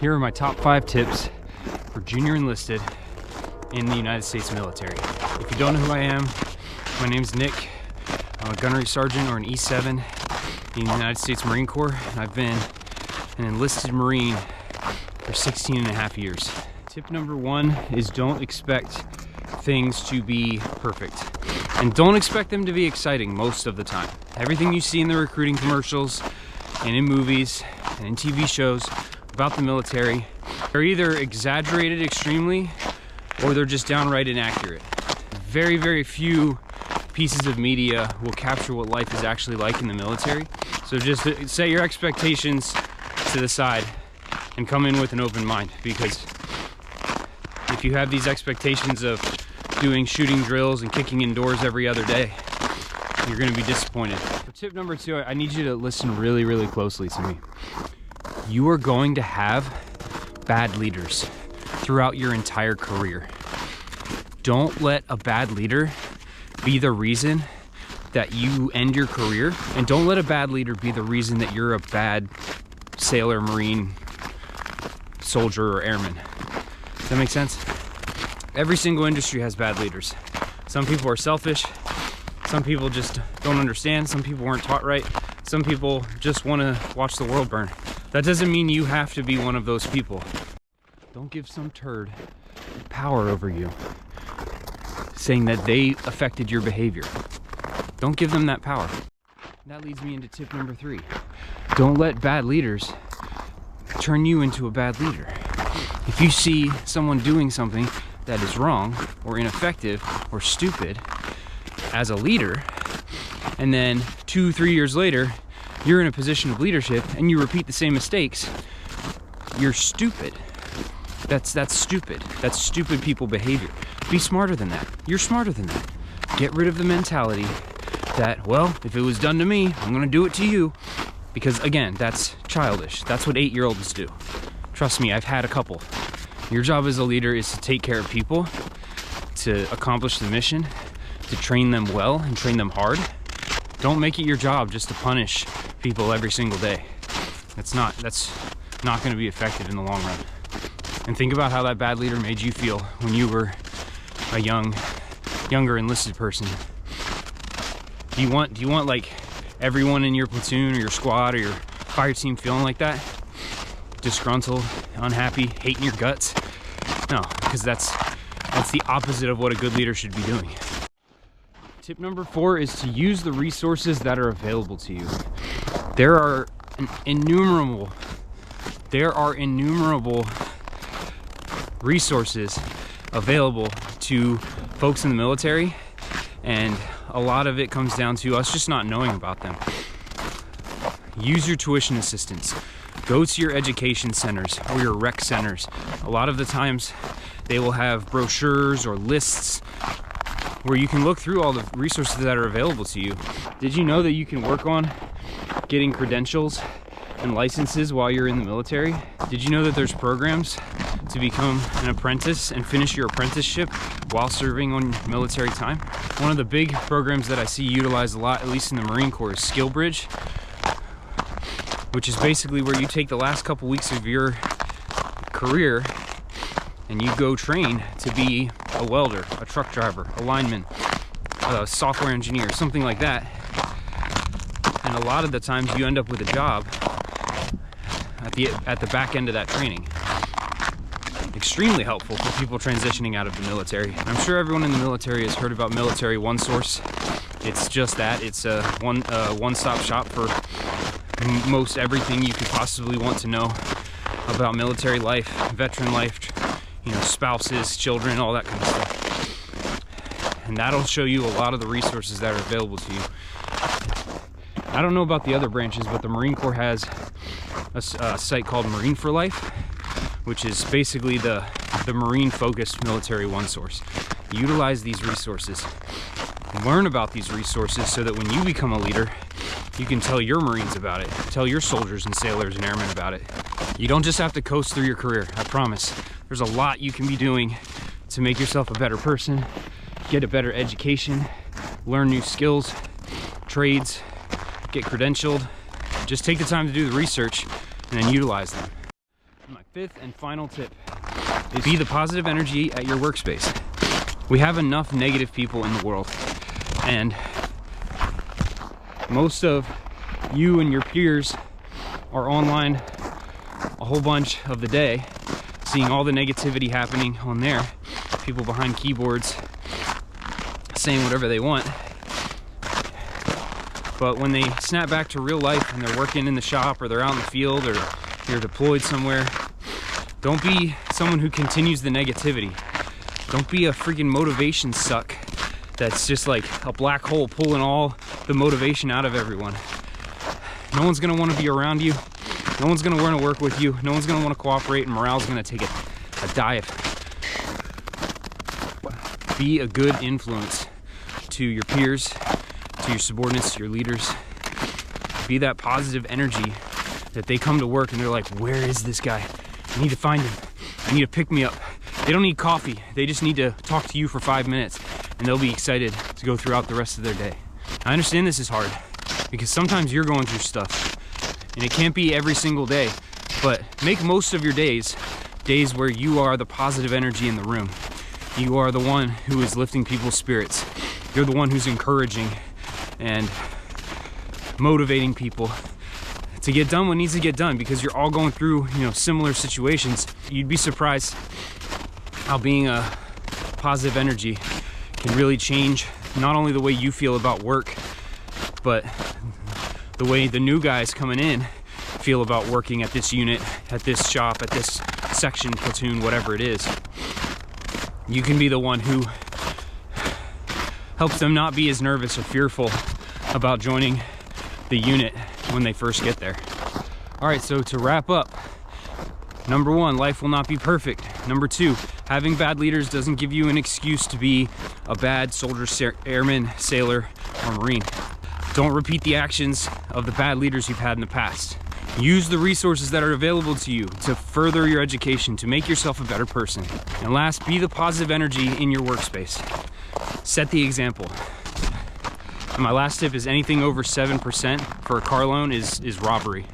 Here are my top 5 tips for junior enlisted in the United States military. If you don't know who I am, my name's Nick. I'm a gunnery sergeant or an E7 in the United States Marine Corps, and I've been an enlisted Marine for 16 and a half years. Tip number 1 is don't expect things to be perfect. And don't expect them to be exciting most of the time. Everything you see in the recruiting commercials and in movies and in TV shows about the military are either exaggerated extremely or they're just downright inaccurate. Very, very few pieces of media will capture what life is actually like in the military. So just set your expectations to the side and come in with an open mind, because if you have these expectations of doing shooting drills and kicking indoors every other day, you're going to be disappointed. For tip number 2, I need you to listen really, really closely to me. You are going to have bad leaders throughout your entire career. Don't let a bad leader be the reason that you end your career, and don't let a bad leader be the reason that you're a bad sailor, Marine, soldier, or airman. Does that make sense? Every single industry has bad leaders. Some people are selfish. Some people just don't understand. Some people weren't taught right. Some people just want to watch the world burn. That doesn't mean you have to be one of those people. Don't give some turd power over you, saying that they affected your behavior. Don't give them that power. That leads me into tip number 3. Don't let bad leaders turn you into a bad leader. If you see someone doing something that is wrong or ineffective or stupid as a leader, and then 2-3 years later you're in a position of leadership and you repeat the same mistakes, you're stupid. That's stupid. That's stupid people behavior. Be smarter than that. You're smarter than that. Get rid of the mentality that, well, if it was done to me, I'm gonna do it to you. Because again, that's childish. That's what 8-year-olds do. Trust me, I've had a couple. Your job as a leader is to take care of people, to accomplish the mission, to train them well and train them hard. Don't make it your job just to punish people every single day. That's not going to be effective in the long run. And think about how that bad leader made you feel when you were a younger enlisted person. Do you want like everyone in your platoon or your squad or your fire team feeling like that? Disgruntled, unhappy, hating your guts? No, because that's the opposite of what a good leader should be doing. Tip number 4 is to use the resources that are available to you. There are innumerable resources available to folks in the military, and a lot of it comes down to us just not knowing about them. Use your tuition assistance. Go to your education centers or your rec centers. A lot of the times they will have brochures or lists where you can look through all the resources that are available to you. Did you know that you can work on getting credentials and licenses while you're in the military? Did you know that there's programs to become an apprentice and finish your apprenticeship while serving on military time? One of the big programs that I see utilized a lot, at least in the Marine Corps, is skillbridge, which is basically where you take the last couple weeks of your career and you go train to be a welder, a truck driver, a lineman, a software engineer, something like that. And a lot of the times you end up with a job at the back end of that training. Extremely helpful for people transitioning out of the military. I'm sure everyone in the military has heard about military OneSource. It's just that. It's a one-stop shop for most everything you could possibly want to know about military life, veteran life, spouses, children, all that kind of stuff. And that'll show you a lot of the resources that are available to you. I don't know about the other branches, but the Marine Corps has a site called Marine for Life, which is basically the Marine-focused military OneSource. Utilize these resources. Learn about these resources so that when you become a leader, you can tell your Marines about it. Tell your soldiers and sailors and airmen about it. You don't just have to coast through your career, I promise. There's a lot you can be doing to make yourself a better person, get a better education, learn new skills, trades, get credentialed. Just take the time to do the research and then utilize them. My fifth and final tip is be the positive energy at your workspace. We have enough negative people in the world, and most of you and your peers are online a whole bunch of the day, seeing all the negativity happening on there. People behind keyboards saying whatever they want. But when they snap back to real life and they're working in the shop, or they're out in the field, or you're deployed somewhere, don't be someone who continues the negativity. Don't be a freaking motivation suck that's just like a black hole pulling all the motivation out of everyone. No one's gonna want to be around you. No one's gonna want to work with you. No one's gonna want to cooperate, and morale's gonna take a dive. Be a good influence to your peers, to your subordinates, to your leaders. Be that positive energy that they come to work and they're like, where is this guy? I need to find him. I need to pick me up. They don't need coffee. They just need to talk to you for 5 minutes, and they'll be excited to go throughout the rest of their day. I understand this is hard because sometimes you're going through stuff, and it can't be every single day, but make most of your days where you are the positive energy in the room. You are the one who is lifting people's spirits. You're the one who's encouraging and motivating people to get done what needs to get done, because you're all going through, similar situations. You'd be surprised how being a positive energy can really change not only the way you feel about work, but the way the new guys coming in feel about working at this unit, at this shop, at this section, platoon, whatever it is. You can be the one who helps them not be as nervous or fearful about joining the unit when they first get there. All right, so to wrap up, number one, life will not be perfect. Number two, having bad leaders doesn't give you an excuse to be a bad soldier, airman, sailor, or Marine. Don't repeat the actions of the bad leaders you've had in the past. Use the resources that are available to you to further your education, to make yourself a better person. And last, be the positive energy in your workspace. Set the example. And my last tip is anything over 7% for a car loan is robbery.